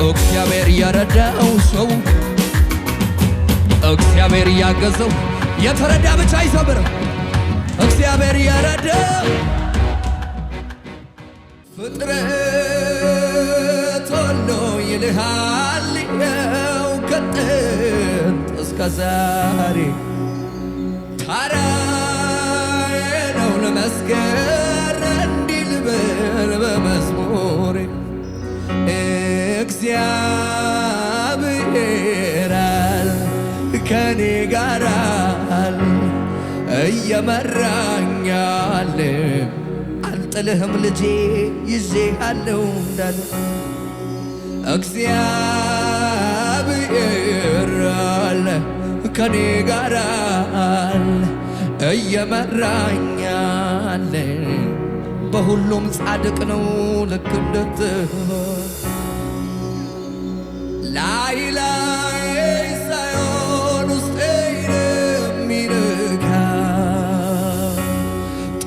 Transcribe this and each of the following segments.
እግዚአብሔር የረዳው ሰው እግዚአብሔር ያገዘው የተረዳ ብቻ አይሰብርም። እግዚአብሔር የረዳው ፍጥረት ሁሉ ይልሃል ይኸው ከጥንት እስከ ዛሬ ታራዬ ነው ለመስገር እንዲህ ልበል በመዝሙሬ እግዚአብሔር አለ ከኔ ጋር አለ እየመራኝ አለ አልጥልህም ልጄ ይዤሃለሁ እንዳለ እግዚአብሔር አለ ከኔ ጋር አለ እየመራኝ አለ በሁሉም ጻድቅ ነው ልክ እንደትሆን ላይ ላይ ሳይሆን ውስጤን የሚነካ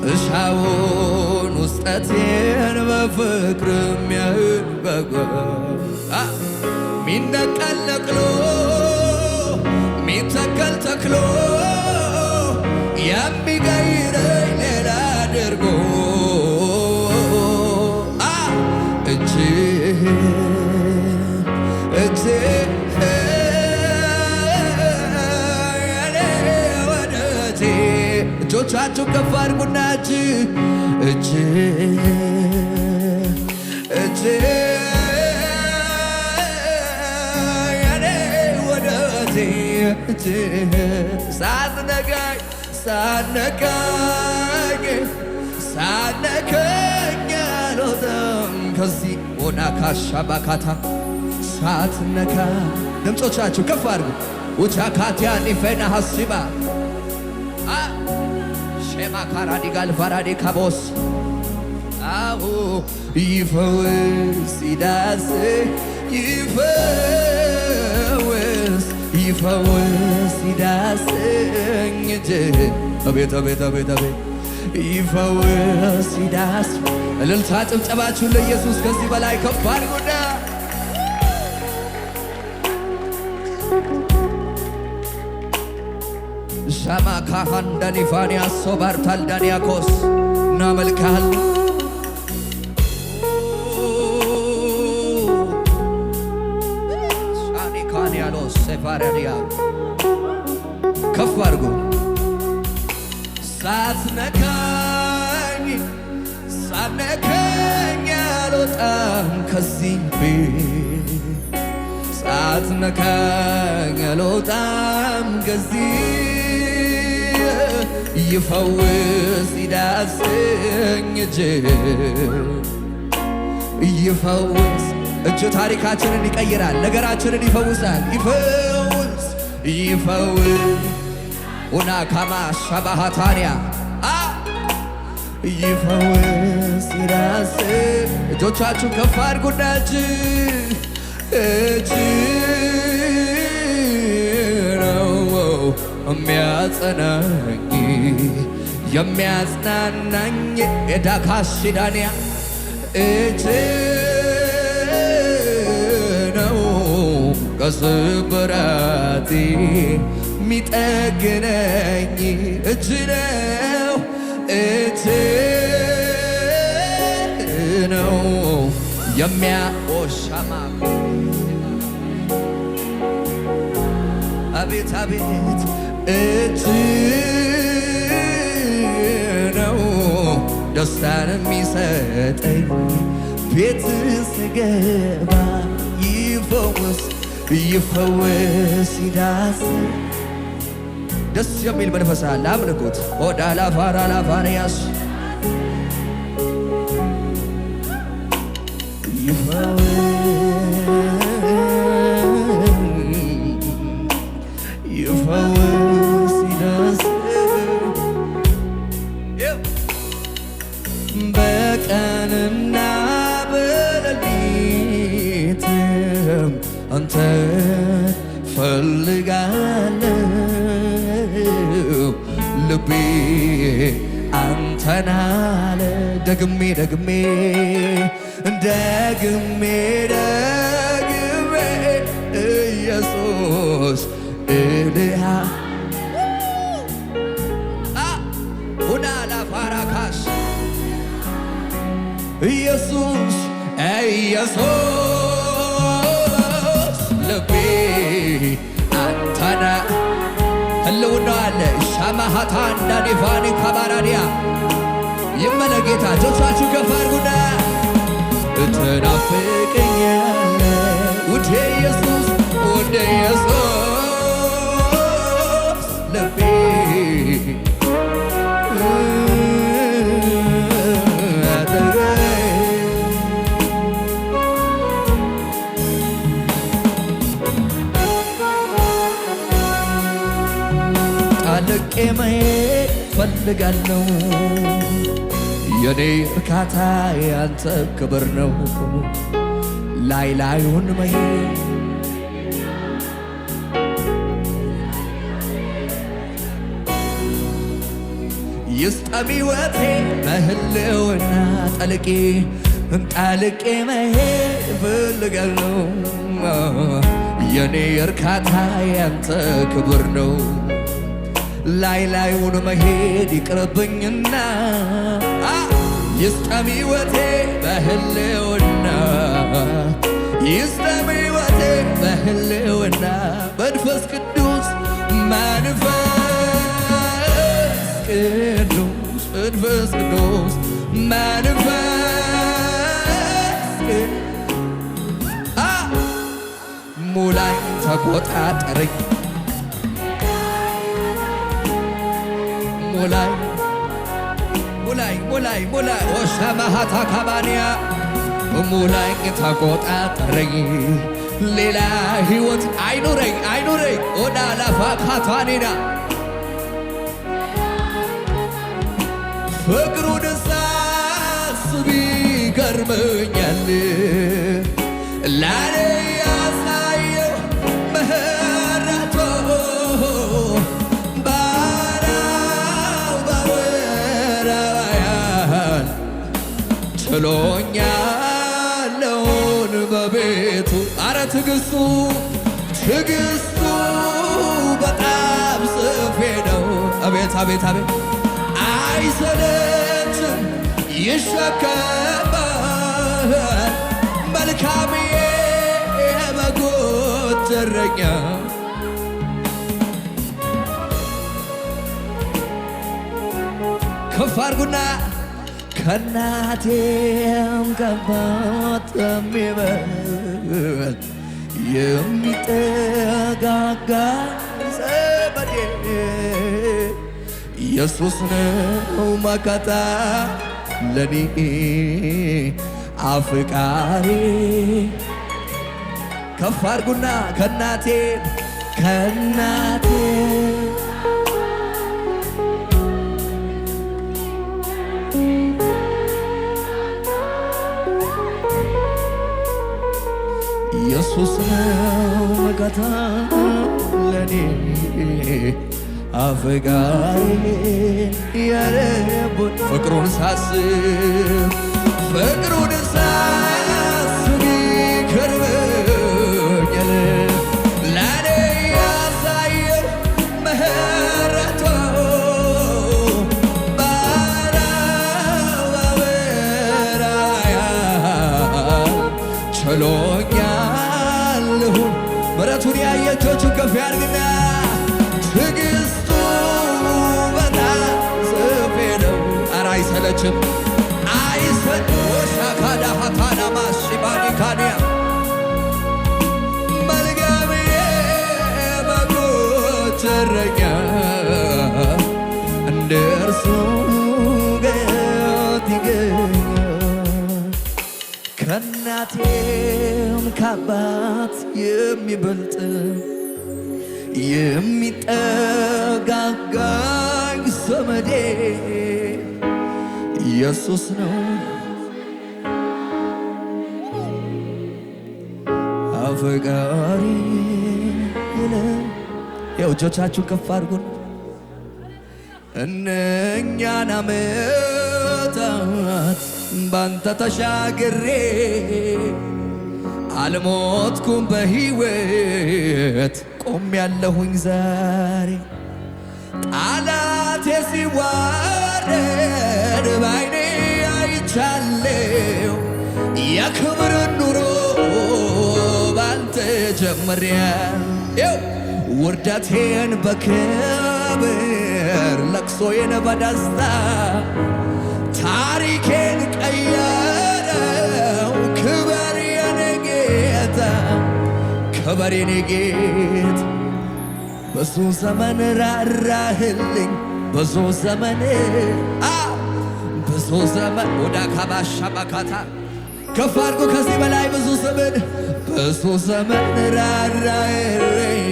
ጥሻውን ውስጠቴን በፍቅር የሚያበጋ ሚነቀል ነቅሎ ሚተከል ተክሎ የሚቀይረኝ ሌላ አድርጎ እጆቻችሁ ከፍ አድርጉና እጅ የኔ ወደቴ ሳነካኝ አልወጣም ከዚህ ሆና ካሻባካታ ሳትነካ ድምፆቻችሁ ከፍ አድርጉ ውቻካቲያ ኒፌና ሐሲባ ሼማካራዲጋል ፋራዲ ካቦስ አሁ ይፈውስ ይዳሰኝ አቤት ይፈውስ ይዳስ እልልታ ጭብጨባችሁን ለኢየሱስ ከዚህ በላይ ከፍ አድርጉና ሻማ ካሃንዳኒፋኒያ ሶባርታል ዳኒያኮስ እናመልክሃል ሻኒካንያሎስ ሴፋራዲያ ከፍ አድርጉ ሳትነካኝ አልወጣም ከዚህ ቤት ሳትነካኝ አልወጣም ከዚህ ይፈውስ ይዳሰኝ ይፈውስ እጅ ታሪካችንን ይቀይራል ነገራችንን ይፈውሳል ይፈውስ ኡናካማ ሻባሃታንያ ይፈውስ ይዳሰኝ እጆቻችሁን ከፍ አድርጉና እጅ ነው የሚያጽናናኝ የዳካሽዳንያ እጅ ነው ከስብራቴ ሚጠግነኝ እጅ ነው የሚያኦሻማ አቤት እጅ ነው ደስታን የሚሰጠኝ ቤት ስገባ ይፈውስ ይዳስ ደስ የሚል መንፈስ አለ አምልኩት ሆዳ ላፋራ ላፋንያስ ይፈውስ ይዳስ በቀንና በሌሊትም አንተ ፈልጋለሁ ልቤ አንተን አለ ደግሜ ኢየሱስ ልቤ አንተነ ህልውና አለ ሻማሃታ እንዳዲፋኒ ካባራዲያ ይመለጌታ ጆቻችሁ ከፍ አድርጉና ትናፍቀኛለ ውዴ ኢየሱስ ውዴ ኢየሱስ ልቤ ጣልቄ መሄድ ፈልጋለሁ የኔ እርካታ ያንተ ክብር ነው ላይ ላዩን መሄድ ይስጠም ሕይወቴ በህልውና ጣልቄ መሄድ ፈልጋለሁ የኔ እርካታ ያንተ ክብር ነው ላይ ላዩን መሄድ ይቅርብኝና ይስጠም ሕይወቴ በህልውና ይስጠም ሕይወቴ በህልውና መንፈስ ቅዱስ መንፈስ ቅዱስ ሙላኝ ተቆጣጠረኝ ሙላኝ ወሻማሃታ ካባንያ ሙላኝ ተቆጣጠረኝ ሌላ ሕይወት አይኑረኝ ኦዳ ላፋ ካቷኔና ፍቅሩን ሳስብ ይገርመኛል ላኔ ያሳየው ምህረቱ ጥሎኛለውን በቤቱ አረ ትዕግስቱ በጣም ጽፌ ነው አቤት አይሰለችም ይሸከማል መልካም የበጎች እረኛ ከፍ አድርጉና ከናቴም ከባት የሚበልጥ የሚጠጋጋ ዘመዴ ኢየሱስ ነው መከታ ለኔ አፍቃሪ ከፍ አድርጉና ከናቴ ኢየሱስ ነው መከታ ለኔ አፍቃሪ የልቡን ፍቅሩን ሳስብ ይገርመኛል ለኔ ያሳየው ምህረቱ ችሎኛል ምሕረቱን ያየ እጆቹን ከፍ ያድርግና ትዕግስቱ በጣም ጽፌ ነው ኧረ አይሰለችም ወሻካዳ ሀታና ማሽባኒ ካንያ መልካም የበጎች እረኛ እንደ እርሱ ገት ይገኛል ከእናቴም ከአባት የሚበልጥ የሚጠጋጋኝ ዘመዴ ኢየሱስ ነው አፍቃሪ ይኸው እጆቻችሁን ከፍ አድርጉን እነኛን ዓመታት ባንተ ተሻግሬ አልሞትኩም በሕይወት ቆሜያለሁኝ ዛሬ ጠላቴ ሲዋረድ ባይኔ አይቻለሁ የክብርን ኑሮ ባንተ ጀምሬያለሁ። ውርደቴን በክብር ለቅሶዬን በደስታ ታሪኬን ቀየረው። ክበር የኔ ጌታ ክበር የኔ ጌታ ብዙ ዘመን ራራህልኝ ብዙ ዘመን ብዙ ዘመን ወዳ ካባሻ ባካታ ከፍ አድርጎ ከዚህ በላይ ብዙ ዘመን ራራህልኝ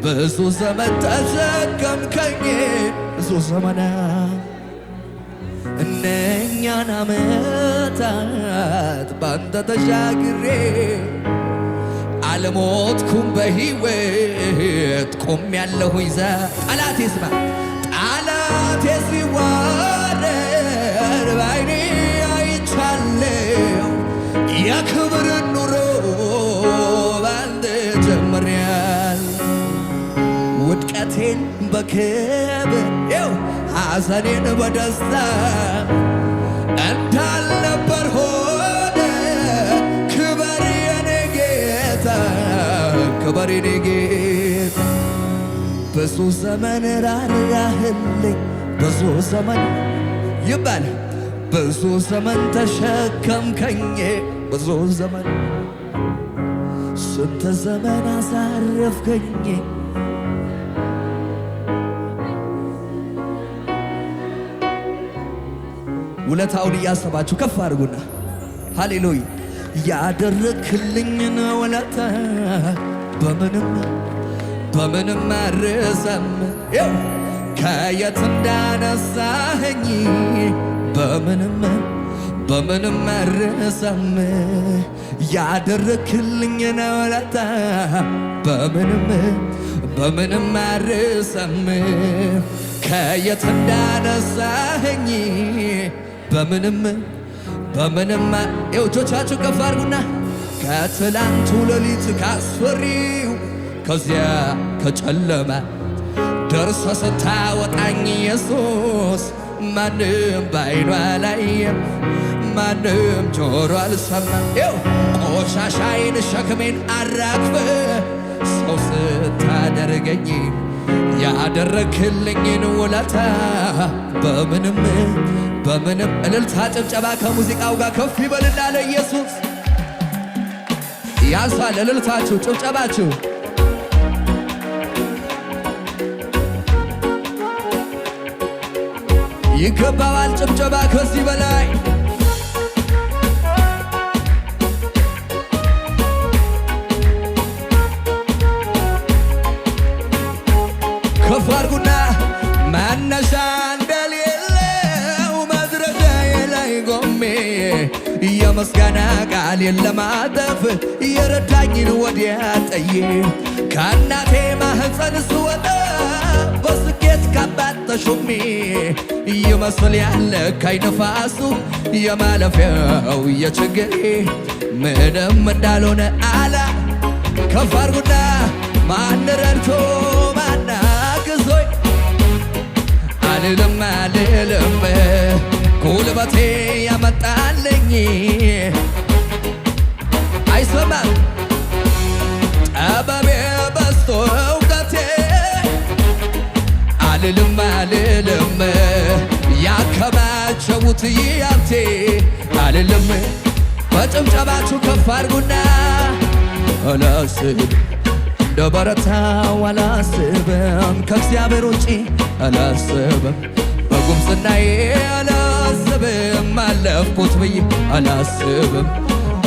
ብዙ ዘመን ተሸከምከኝ ብዙ ዘመን እነኛን ዓመታት ባንተ ተሻግሬ አልሞትኩም በሕይወት ቆሜያለሁኝ። ጠላቴ ስማ ጠላቴ ሲዋረድ ባይኔ አይቻለሁ። የክብርን ኑሮ ባንተ ጀምሬያለሁ። ውድቀቴን በክብር ሐዘኔን በደስታ እንዳልነበር ሆነ። ክበር የኔ ጌታ ክበር የኔ ጌታ ብዙ ዘመን ራራህልኝ ብዙ ዘመን ይባል ብዙ ዘመን ተሸከምከኝ ብዙ ዘመን ስንት ዘመን አሳረፍከኝ። ውለታውን እያሰባችሁ ከፍ አድርጉና ሃሌሉያ። ያደረክልኝን ውለታ በምንም አልረሳም። ከየት እንዳነሳኸኝ በምንም አልረሳም። ያደረክልኝን ውለታ በምንም አልረሳም። ከየት እንዳነሳኸኝ በምንም እጆቻችሁ ከፍ አድርጉና ከትላንቱ ሌሊት ካስፈሪው ከዚያ ከጨለማ ደርሰ ስታወጣኝ ኢየሱስ ማንም ባይኑ አላየም ማንም ጆሮ አልሰማም። ቆሻሻዬን ሸክሜን አራግፈ ሰው ስታደርገኝ ያደረክልኝን ውለታ በምንም እልልታ ጭብጨባ ከሙዚቃው ጋር ከፍ ይበልና ለኢየሱስ ያንሳል። እልልታችሁ ጭብጨባችሁ ይገባዋል። ጭብጨባ ከዚህ በላይ ከፍ አድርጉና መነሻ እንደሌለው መድረሻዬ ላይ ቆሜ የምስጋና ቃሌን ለማጠፍ የረዳኝን ወዲያ ጥዬ ከእናቴ ማህፀን ስወጣ በስኬት ካባት ተሾሜ ይመስል ያለካኝ ነፋሱ የማለፊያው የችግሬ ምንም እንዳልሆነ አላ ከፍ አድርጉና ማን ረድቶ ማን አግዞኝ አልልም ጉልበቴ ያመጣልኝ አይሰማም ጠበቤ በስቶ እውቀቴ አልልም ያከማቸውት ያብቴ አልልም። በጭብጨባችሁ ከፍ አድርጉና አላስብም እንደ በረታው አላስብም ከእግዚአብሔር ውጪ አላስብም በጉብዝናዬ አላስብም አለፍኩት ብዬ አላስብም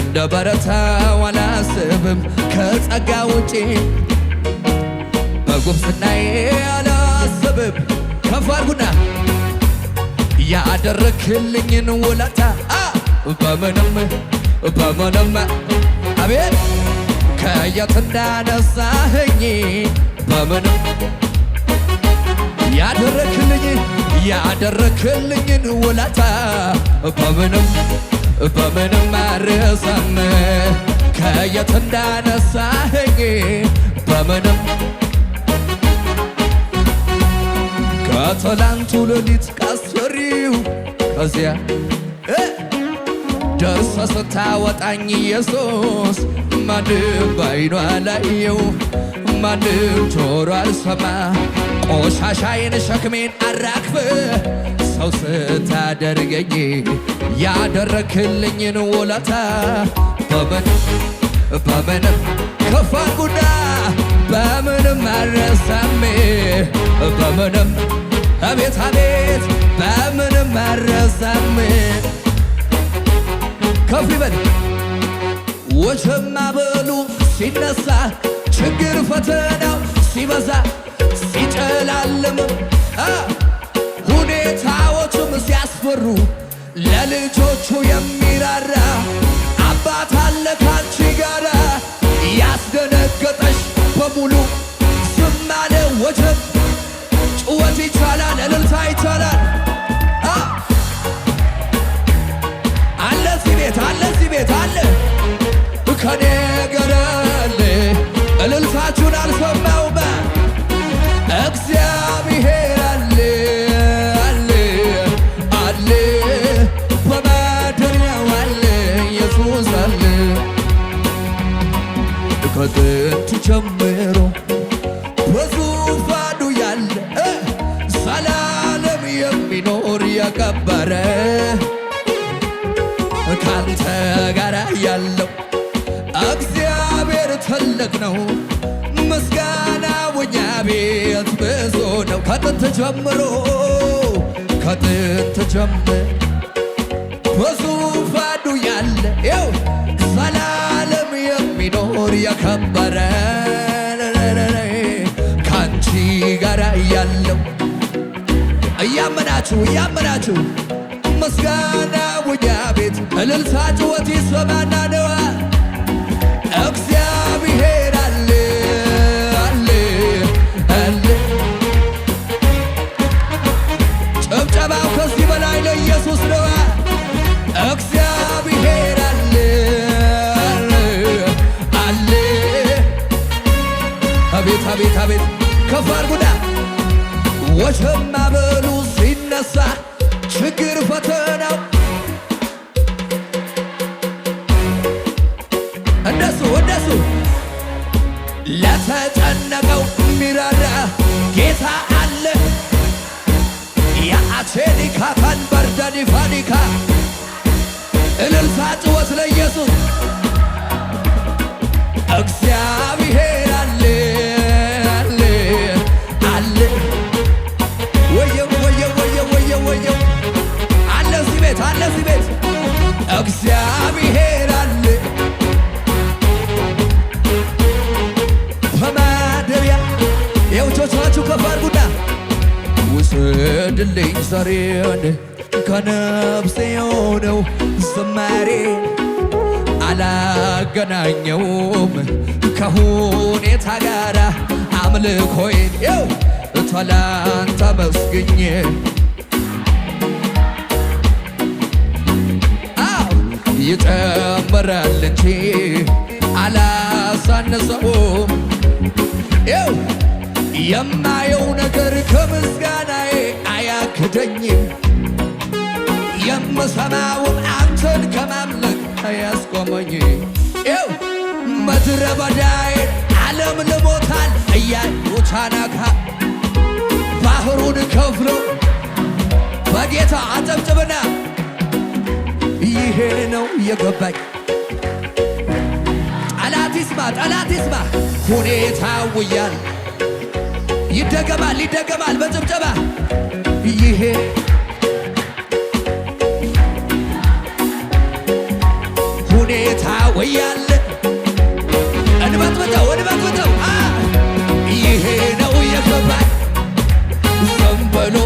እንደ በረታው አላስብም ከጸጋ ውጪ በጉብዝናዬ አላስብም። ከፍ አድርጉና ያደረክልኝን ውለታ በምንም አቤት ከየት እንዳነሳኸኝ በምንም ያደረክልኝን ውለታ በምንም አልረሳም። ከየት እንዳነሳኸኝ በምንም ከትላንቱ ሌሊት ካስፈሪው ከዚያ ደርሰ ስታወጣኝ ኢየሱስ ማንም ባይኗ አላየው ማንም ጆሮ አልሰማ ቆሻሻዬን ሸክሜን አራግፍ ሰው ስታደርገኝ ያደረክልኝን ውለታ በምንም ከፍ አድርጉና በምንም አልረሳም በምንም አቤት አቤት በምንም አልረሳም ከፍ ይበል ወጀብ ማዕበሉ ሲነሳ ችግር ፈተናው ሲበዛ ሲጨላልም ሁኔታዎቹም ሲያስፈሩ ለልጆቹ የሚራራ አባት አለ ካንቺ ጋራ ያስደነገጠሽ በሙሉ ዝም አለ ወጀብ ጭወት ይቻላል እልልታ ይቻላል አለ እዚህ ቤት አለ እዚህ ቤት አለ ከኔ ጋር አለ እልልታችሁን አልሰማውም እግዚአብሔር አለ አለ አለ በማደሪያው አለ ኢየሱስ አለ ከጥንት ጀምሮ በዙፋኑ ያለ ዘላለም የሚኖር የከበረ ካንተ ጋር ያለው እግዚአብሔር ትልቅ ነው ምስጋናው እኛ ቤት ብዙ ነው ከጥንት ጀምሮ በዙፋኑ ያለ ይው ዘላለም የሚኖር የከበረ ካንቺ ጋር ያለው እያመናችሁ ምስጋናው እኛ ቤት እልልታ ጭወት ይሰማና ነዋ እግዚአብሔር አለ አለ አለ ጭብጨባው ከዚህ በላይ ለኢየሱስ ነዋ እግዚአብሔር አለ አለ አለ አቤት አቤት አቤት ከፍ አድርጉና ወጀብ ማዕበሉ ሲነሳ ችግር ፈተናው እንደሱ ለተጨነቀው ሚራራ ጌታ አለ የአቼኒካ ታንበርዳኒ ፋኒካ እልልታ ጭወት ለኢየሱስ እግዚአብሔር አለ አለ አለ ወየው ወየው ወየው ወየው ወየው አለ እዚህ ቤት እግዚአብሔር አለ በማደሪያ የውጆቻችሁ ከፍ አድርጉና ውሰድልኝ ዛሬን ከነፍሴ የሆነው ዝማሬ አላገናኘውም ከሁኔታ ጋር አምልኮዬን የው ትላንት አመስግኜ ይጨምራል እንጂ አላሳነሰውም ይው የማየው ነገር ከምስጋናዬ አያክደኝም የምሰማውም አንተን ከማምለክ አያስቆመኝ ይው ምድረ በዳዬን ዓለም ልሞታል እያሉ ታናካ ባህሩን ከፍሎ በጌታ አጨብጭብና ይሄ ነው የገባኝ ጠላት ይስማ ሁኔታው እያለ ይደገማል በጭብጨባ ይሄ ሁኔታው እያለ እንበጥብጠው ይሄ ነው የገባኝ ዝም ብሎ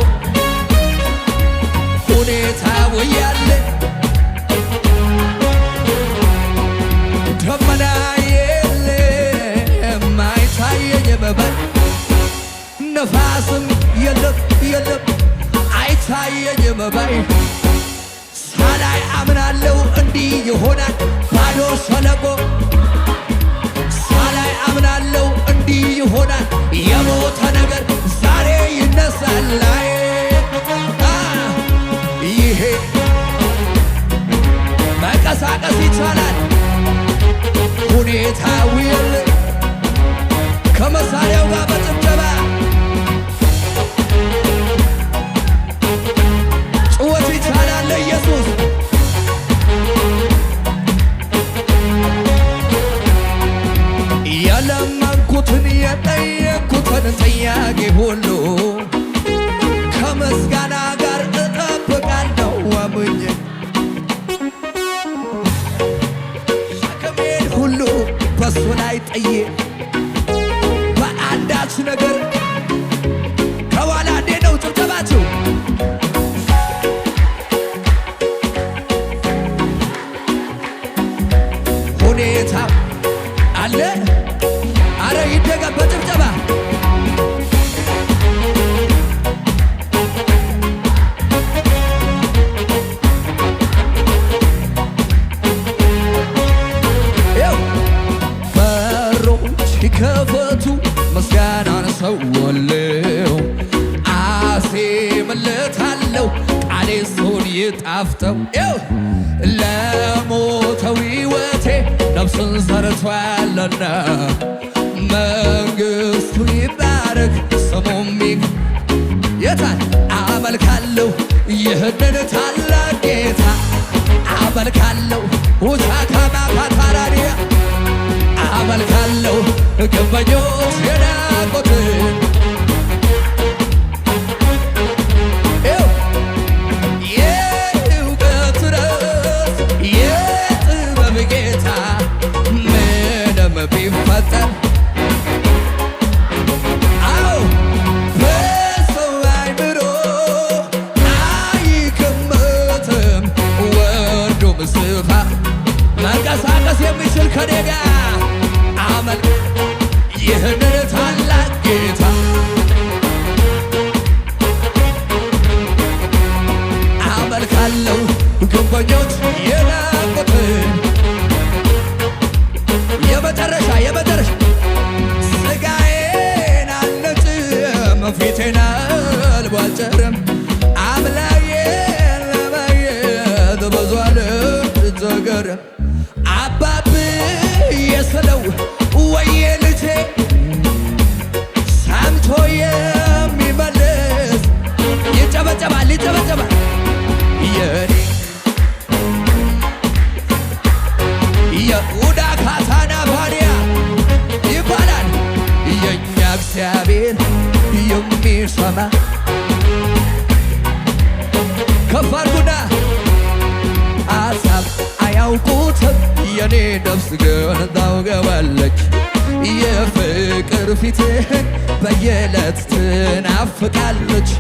ሁኔታው እያለ ደመና የለም አይታየኝ በባይ ነፋስም የለም አይታየኝ በባይ ሳላይ አምናለው እንዲህ ይሆናል ባዶ ሸለቆ ሳላይ አምናለው እንዲህ ይሆናል የሞተ ነገር ዛሬ ይነሳል ላይ ይሄ በቃ መንቀሳቀስ ይቻላል። ሁኔታው የለ ከመሳሪያው ጋር በጭብጨባ ጩኸት ይቻላል ለኢየሱስ። ያለመንኩትን የጠየቅኩትን ጥያቄ ሁሉ ከምስጋና ጋር እጠብቃለሁ አምኜ ሸክሜን ሁሉ በሱ ላይ ጥዬ በአንዳች ነገር ከኋላ እንዴት ነው ጭብጨባችሁ? ሁኔታ አለ አረ ይደገም በጭብጨባ ከፈቱ ምስጋናን ሰዋለው አዜምለታለው ቃሌ እሱን ይጣፍጠው ለሞተው ሕይወቴ ነፍስን ዘርቷልና መንግሥቱ ይባረክ ስሙም የታል አመልካለሁ ይህንን ታላቅ ጌታ አመልካለሁ ውቻካማካታራዲያ አመልካለሁ ግንበኞች የናቁትን የእውቀት ራስ የጥበብ ጌታ ምንም ቢፈጠር አዎ በሰው አይምሮ አይገመትም ወርዱም ስፋ መንቀሳቀስ የሚችል ከኔ ጋር ይህንን ታላቅ ጌታ አመልካለሁ ግንበኞች የናቁትን የመጨረሻ ስጋዬን አልነጭም ፊቴን አልቧጭርም አምላኬን ለማየት ብዙ አልቸገርም አባብዬ ስለው ወየ ልጄ ሰምቶ የሚመልስ ይጨበጨባል የኔ የኡዳ ካታና ባሪያ ይባላል የእኛ እግዚአብሔር የሚሰማ ከፍ አድርጉና አሳብ አያውቁትም የኔ ነፍስ ግን ታውቀዋለች የፍቅር ፊትህን በየዕለት ትናፍቃለች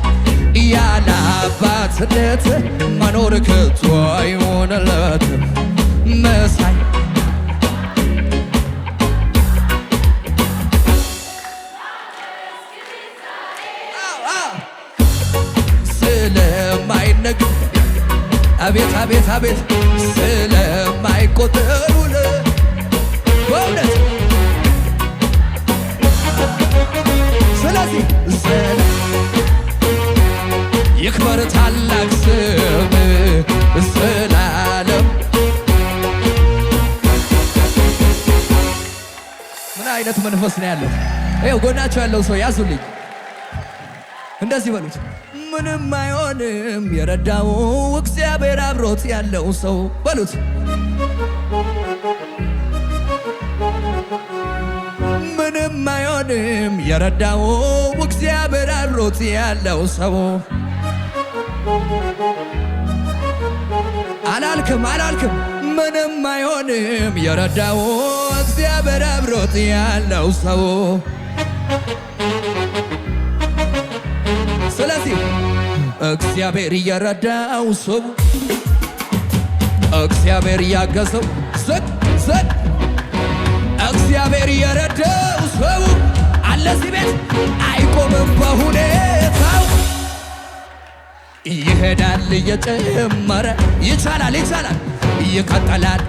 ያለ አባትነት መኖር ከቶ አይሆንለትም መሳይ ስለማይነግር አቤት አቤት አቤት ስለማይቆጠሩል በእውነት ስለዚህ ይክበር ታላቅ ስም ስላለም ምን አይነት መንፈስ ነው ያለው? ይኸው ጎናቸው ያለው ሰው ያዙልኝ እንደዚህ በሉት ምንም አይሆንም የረዳው እግዚአብሔር አብሮት ያለው ሰው በሉት ምንም አይሆንም የረዳው እግዚአብሔር አብሮት ያለው ሰው አላልክም ምንም አይሆንም የረዳው እግዚአብሔር አብሮት ያለው ሰው ስለዚህ እግዚአብሔር እየረዳው ሰው እግዚአብሔር እያገዘው ዘቅ እግዚአብሔር እየረዳው ሰው አለ እዚህ ቤት አይቆምም በሁኔታው ይሄዳል እየጨመረ ይቻላል ይቀጥላል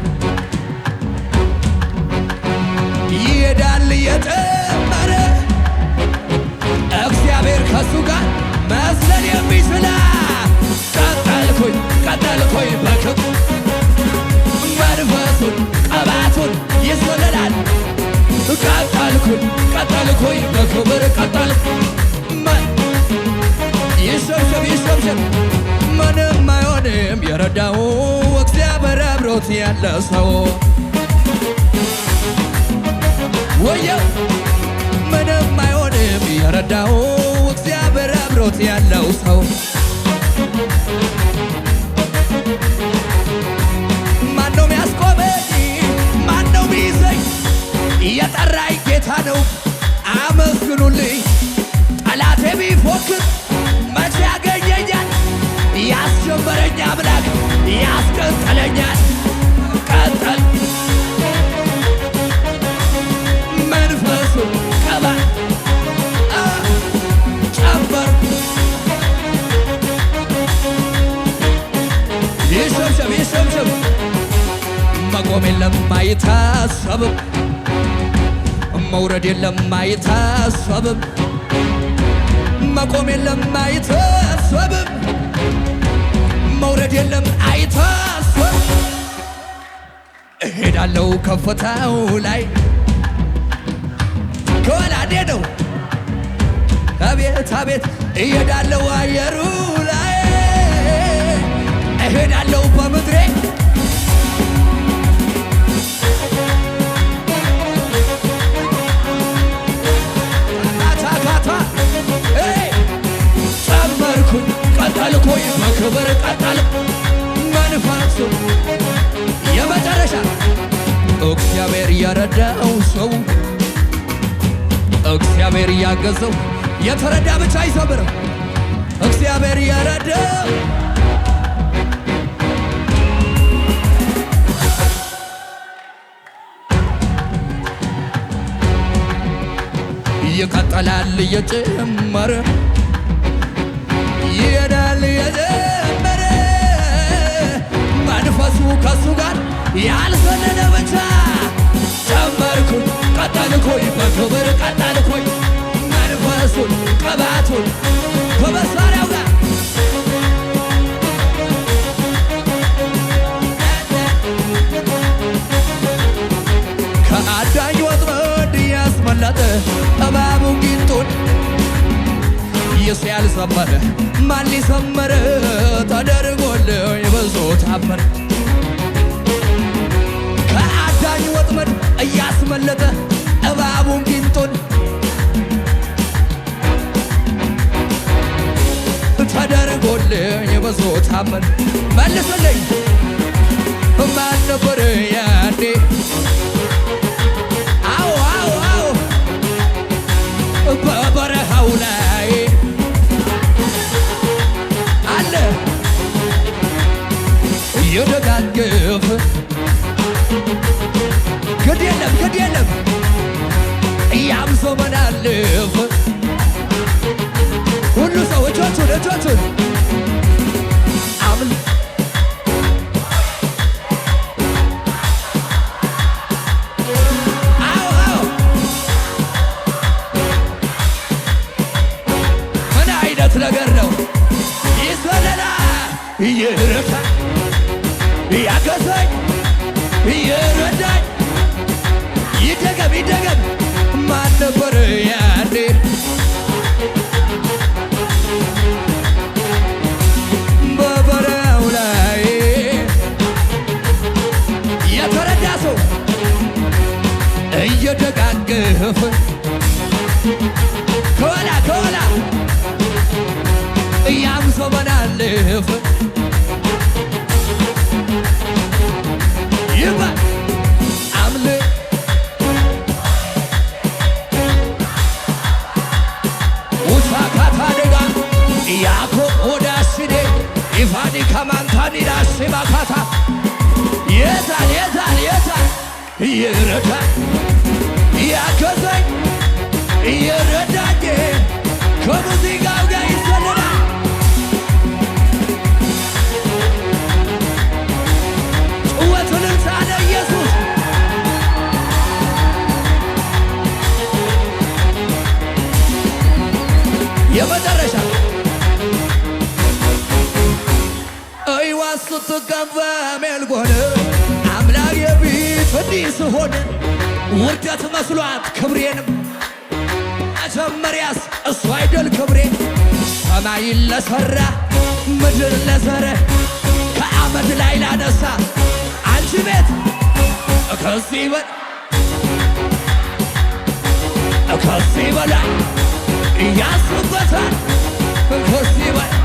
ይሄዳል እየጨመረ እግዚአብሔር ከሱ ጋር መስለን የሚችላ ቀጠልኩኝ በክቡ መንፈሱን ቅባቱን ይዞልናል። ቀጠልኩኝ በክብር ቀጠልኩ። ይሸብሸብ ይሸብሸብ ምንም አይሆንም የረዳው እግዚአብሔር አብሮት ያለ ሰው ወየው ምንም አይሆንም የረዳው እግዚአብሔር አብሮት ያለው ሰው ማነው ሚያስቆመኝ? ማነው ሚይዘኝ? የጠራኝ ጌታ ነው አመስግኑልኝ። ጠላቴ ቢፎክር መቼ ያገኘኛል? ያስጀመረኝ አምላክ ያስቀጠለኛል። ቀጠል መንፈሱ ቀባ ጨምበር ይሸብሸብ ይሸብሸብ መቆም የለም አይታሰብም፣ መውረድ የለም አይታሰብም፣ መቆም የለም አይታሰብም፣ መውረድ የለም አይታሰብም። እሄዳለሁ ከፍታው ላይ ከወላዴ ነው አቤት አቤት እሄዳለሁ አየሩ ላይ እሄዳለሁ በምድሬ ጨመርኩኝ ቀጠልኩኝ በክብር ቀጠልኩ መንፈሱ የመጨረሻ እግዚአብሔር የረዳው ሰው እግዚአብሔር ያገዘው የተረዳ ብቻ አይሰብርም። እግዚአብሔር የረዳው ይቀጥላል እየጨመረ ይሄዳል እየጨመረ መንፈሱ ከሱ ጋር ያልዘለለ ብቻ ጨመርኩኝ ቀጠልኩኝ በክብር ቀጠልኩኝ መንፈሱን ቅባቱን ከመሳሪያው ጋር ከአዳኝ ወጥመድ ያስመለጠ እባቡን ጊንጡን ኢየሱስ ያልሰመረ ማን ሊሰመረ ተደርጎልኝ ብዙ ታምር ከአዳኝ ወጥመድ እያስመለጠ እባቡን ጊንጡን ተደርጎልኝ ብዙ ታምር መልስልኝ ማን ነበር ያኔ በበረሃው ላይ አለ የደጋገፈ ግድ የለም ያም ዘመን አለፈ። ሁሉ ሰው እጆቹን አምን ነገር ነው ይዘለላ ይረታ ያገዘኝ ይረዳኝ ይደገም ማን ነበር ያኔ በበረሃው ላይ የተረዳ ሰው እየደጋገፈ ከኋላ ያም ዘመን አለፈ ይባ አምል ውሳካታ ደጋ ያኮ ወዳስኔ ኢፋኒ ከማንታኒ ዳሽባካታ የታል ይረዳ ያገዘኝ ይረዳኝ ከሙዚቃው ጋር ይዘለናል። ጭወቱንም ሳለ ኢየሱስ የመጨረሻ አይዋ ስትገባ ሜልጎነ አምላክ የቢ እንዲህ ስሆን ውርደት መስሏት ክብሬንም መጀመሪያስ እሱ አይደል ክብሬ ሰማይን ለሠራ ምድር ለዘረ ከአመድ ላይ ላነሳ አንቺ ቤት ከዚህ በላይ ያስሩበታል ከዚህ በላይ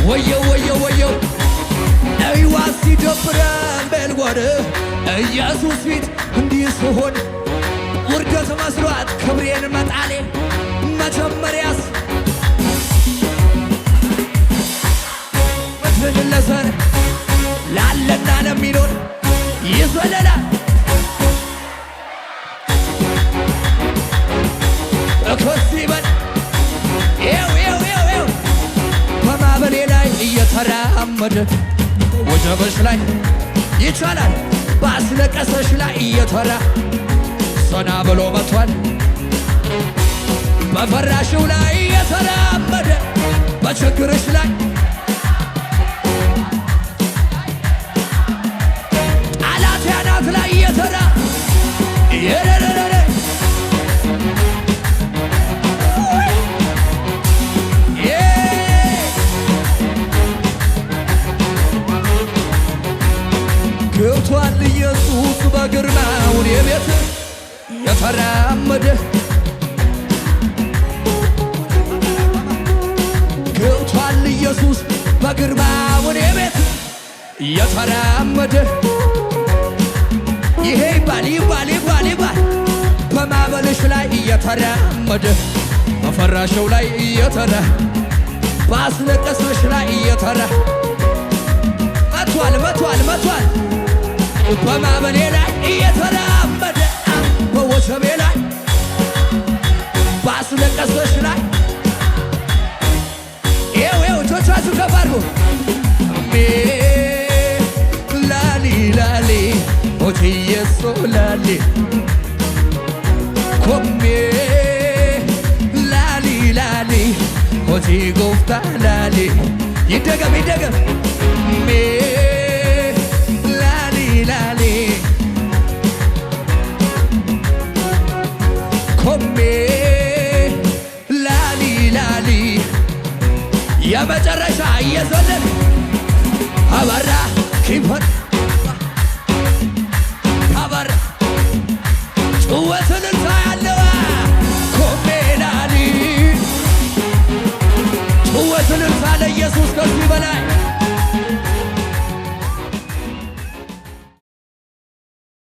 ወየው ነይዋ ሲደብረን በልጓድ ኢየሱስ ፊት እንዲህ ስሆን ውርደት መስሏት ክብሬን መጣሌ መጀመሪያስ ምድርን ለዘረ ላለና ለሚኖር ይዘለላል ከዚህ በላይ በማዕበሌ ላይ እየተራመደ ወጀብሽ ላይ ይቻላል ባስለቀሰሽ ላይ እየተራ ሰና ብሎ መጥቷል በፈራሽው ላይ እየተራመደ በችግርሽ ላይ ጠላት ያናት ላይ እየተራ ገብቷል ኢየሱስ በግርማው የቤት የተራመደ ገብቷል ኢየሱስ በግርማው የቤት የተራመደ ይሄ ይባል በማዕበልሽ ላይ እየተራመደ በፈራሽው ላይ እየተራ ባስለቀሰሽ ላይ እየተራ መቷል በማዕበሌ ላይ እየተራመደ በወጀቤ ላይ ባስለቀሰሽ ላይ ይኸው እጆቻችሁ ከፍ አድርጉ ላሊ ኦቲየሶ ላሊ ኮሜ ላሊ ኦቲ ጎፍታ ላሊ ይደገም ኮሜ ላሊ የመጨረሻ እየዘለል አበራ ኪፈት አበራ ጭወትን እንታ ያለዋ ኮሜ ላሊ ጭወትን እንታ ለኢየሱስ ከዚህ በላይ